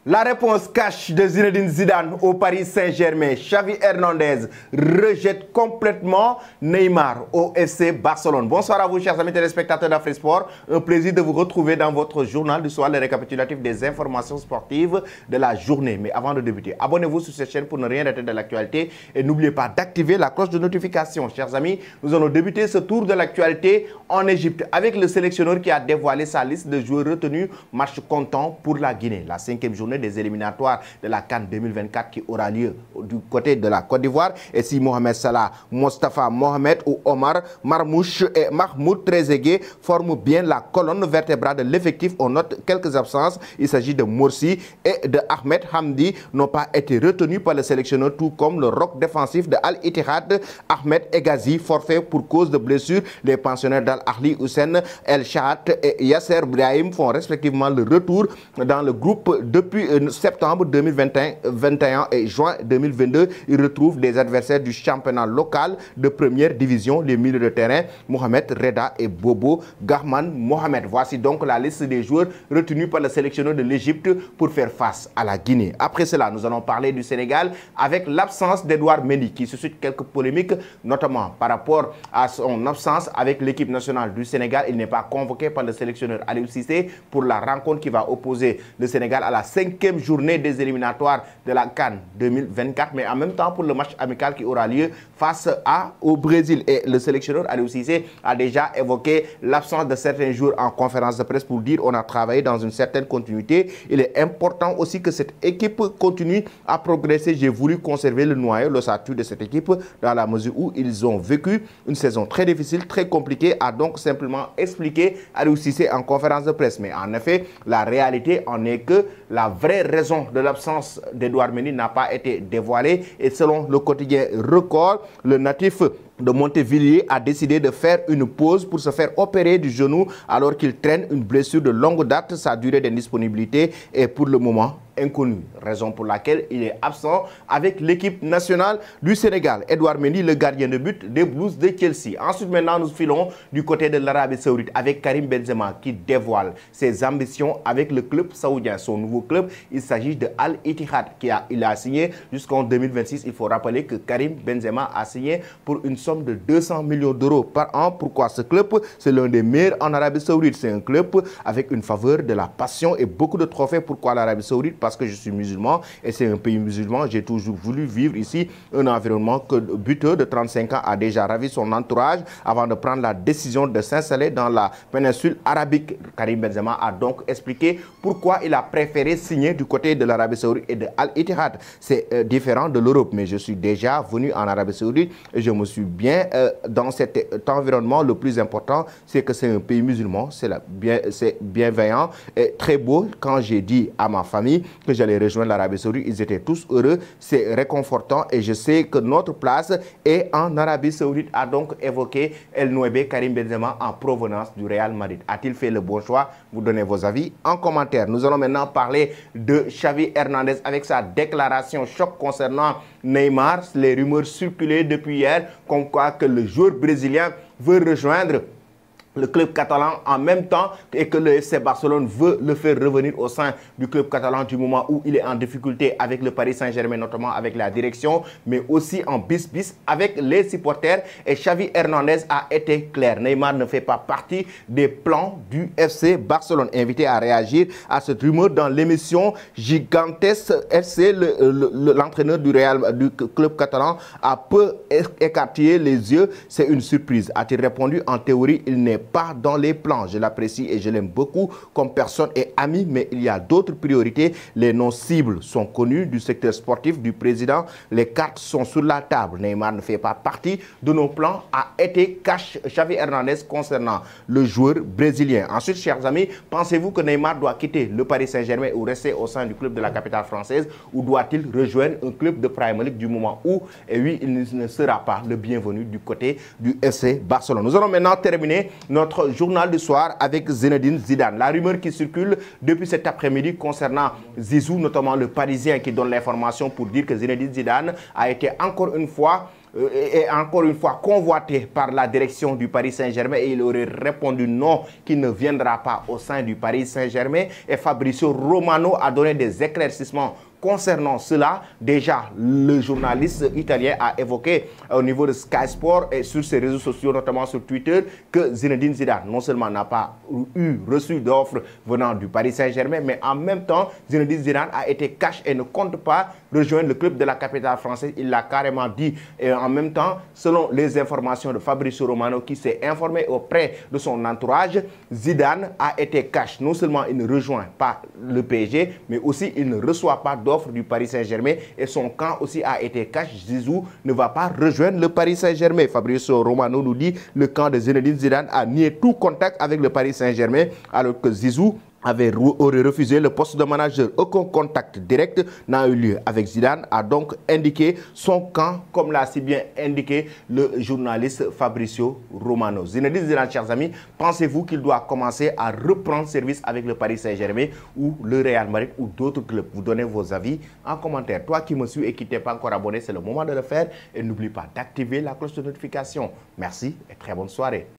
La réponse cash de Zinedine Zidane au Paris Saint-Germain. Xavi Hernandez rejette complètement Neymar au FC Barcelone. Bonsoir à vous, chers amis téléspectateurs d'Afrique Sport. Un plaisir de vous retrouver dans votre journal du soir, le récapitulatif des informations sportives de la journée. Mais avant de débuter, abonnez-vous sur cette chaîne pour ne rien rater de l'actualité et n'oubliez pas d'activer la cloche de notification. Chers amis, nous allons débuter ce tour de l'actualité en Égypte avec le sélectionneur qui a dévoilé sa liste de joueurs retenus. Match comptant pour la Guinée. La 5e journée des éliminatoires de la CAN 2024 qui aura lieu du côté de la Côte d'Ivoire. Et si Mohamed Salah, Mostafa Mohamed ou Omar Marmouche et Mahmoud Trezeguet forment bien la colonne vertébrale de l'effectif, on note quelques absences. Il s'agit de Morsi et de Ahmed Hamdi, n'ont pas été retenus par le sélectionneur, tout comme le roc défensif de Al-Ittihad, Ahmed Egazi, forfait pour cause de blessure. Les pensionnaires d'Al-Ahli, Hussein El Shahat et Yasser Brahim font respectivement le retour dans le groupe depuis septembre 2021 et juin 2022. Ils retrouvent des adversaires du championnat local de première division, les milieux de terrain Mohamed Reda et Bobo Gahman Mohamed. Voici donc la liste des joueurs retenus par le sélectionneur de l'Égypte pour faire face à la Guinée. Après cela, nous allons parler du Sénégal avec l'absence d'Edouard Mendy qui suscite quelques polémiques, notamment par rapport à son absence avec l'équipe nationale du Sénégal. Il n'est pas convoqué par le sélectionneur Aliou Cissé pour la rencontre qui va opposer le Sénégal à la 5e journée des éliminatoires de la CAN 2024, mais en même temps pour le match amical qui aura lieu face au Brésil. Et le sélectionneur Aliou Cissé a déjà évoqué l'absence de certains jours en conférence de presse pour dire on a travaillé dans une certaine continuité. Il est important aussi que cette équipe continue à progresser. J'ai voulu conserver le noyau, l'ossature de cette équipe dans la mesure où ils ont vécu une saison très difficile, très compliquée, a donc simplement expliqué Aliou Cissé en conférence de presse. Mais en effet, la réalité en est que la vraie raison de l'absence d'Edouard Mendy n'a pas été dévoilée et selon le quotidien Record, le natif de Montevilliers a décidé de faire une pause pour se faire opérer du genou alors qu'il traîne une blessure de longue date. Sa durée d'indisponibilité est pour le moment inconnue, raison pour laquelle il est absent avec l'équipe nationale du Sénégal. Edouard Mendy, le gardien de but des Blues de Chelsea. Ensuite, maintenant, nous filons du côté de l'Arabie Saoudite avec Karim Benzema qui dévoile ses ambitions avec le club saoudien. Son nouveau club, il s'agit de Al-Ittihad il a signé jusqu'en 2026. Il faut rappeler que Karim Benzema a signé pour une somme de 200 millions d'euros par an. Pourquoi ce club? C'est l'un des meilleurs en Arabie Saoudite. C'est un club avec une faveur, de la passion et beaucoup de trophées. Pourquoi l'Arabie Saoudite? Parce que je suis musulman et c'est un pays musulman. J'ai toujours voulu vivre ici un environnement que le buteur de 35 ans a déjà ravi son entourage avant de prendre la décision de s'installer dans la péninsule arabique. Karim Benzema a donc expliqué pourquoi il a préféré signer du côté de l'Arabie Saoudite et de Al-Ittihad. C'est différent de l'Europe, mais je suis déjà venu en Arabie Saoudite et je me suis bien dans cet environnement. Le plus important, c'est que c'est un pays musulman, c'est bienveillant et très beau. Quand j'ai dit à ma famille que j'allais rejoindre l'Arabie Saoudite, ils étaient tous heureux, c'est réconfortant et je sais que notre place est en Arabie Saoudite, a donc évoqué El Nouébé Karim Benzema en provenance du Real Madrid. A-t-il fait le bon choix? Vous donnez vos avis en commentaire. Nous allons maintenant parler de Xavi Hernandez avec sa déclaration choc concernant Neymar. Les rumeurs circulaient depuis hier comme quoi que le joueur brésilien veut rejoindre le club catalan en même temps et que le FC Barcelone veut le faire revenir au sein du club catalan du moment où il est en difficulté avec le Paris Saint-Germain, notamment avec la direction, mais aussi en bis-bis avec les supporters. Et Xavi Hernandez a été clair. Neymar ne fait pas partie des plans du FC Barcelone. Invité à réagir à cette rumeur dans l'émission Gigantesque FC, l'entraîneur du club catalan a peu écarté les yeux. C'est une surprise. A-t-il répondu? En théorie, il n'est pas dans les plans. Je l'apprécie et je l'aime beaucoup comme personne et ami, mais il y a d'autres priorités. Les noms cibles sont connus du secteur sportif, du président. Les cartes sont sur la table. Neymar ne fait pas partie de nos plans, a été cash Xavi Hernandez concernant le joueur brésilien. Ensuite, chers amis, pensez-vous que Neymar doit quitter le Paris Saint-Germain ou rester au sein du club de la capitale française, ou doit-il rejoindre un club de Premier League du moment où, et oui, il ne sera pas le bienvenu du côté du FC Barcelone. Nous allons maintenant terminer notre journal du soir avec Zinedine Zidane. La rumeur qui circule depuis cet après-midi concernant Zizou, notamment le Parisien qui donne l'information pour dire que Zinedine Zidane a été encore une fois est encore une fois convoité par la direction du Paris Saint-Germain et il aurait répondu non, qu'il ne viendra pas au sein du Paris Saint-Germain. Et Fabrizio Romano a donné des éclaircissements concernant cela. Déjà, le journaliste italien a évoqué au niveau de Sky Sport et sur ses réseaux sociaux, notamment sur Twitter, que Zinedine Zidane non seulement n'a pas reçu d'offres venant du Paris Saint-Germain, mais en même temps, Zinedine Zidane a été cash et ne compte pas rejoindre le club de la capitale française. Il l'a carrément dit. Et en même temps, selon les informations de Fabrizio Romano qui s'est informé auprès de son entourage, Zidane a été cash. Non seulement il ne rejoint pas le PSG, mais aussi il ne reçoit pas d'offre du Paris Saint-Germain et son camp aussi a été cash. Zizou ne va pas rejoindre le Paris Saint-Germain. Fabrizio Romano nous dit le camp de Zinedine Zidane a nié tout contact avec le Paris Saint-Germain alors que Zizou aurait refusé le poste de manager. Aucun contact direct n'a eu lieu avec Zidane, a donc indiqué son camp, comme l'a si bien indiqué le journaliste Fabrizio Romano. Zinedine Zidane, chers amis, pensez-vous qu'il doit commencer à reprendre service avec le Paris Saint-Germain ou le Real Madrid ou d'autres clubs? Vous donnez vos avis en commentaire. Toi qui me suis et qui n'es pas encore abonné, c'est le moment de le faire et n'oublie pas d'activer la cloche de notification. Merci et très bonne soirée.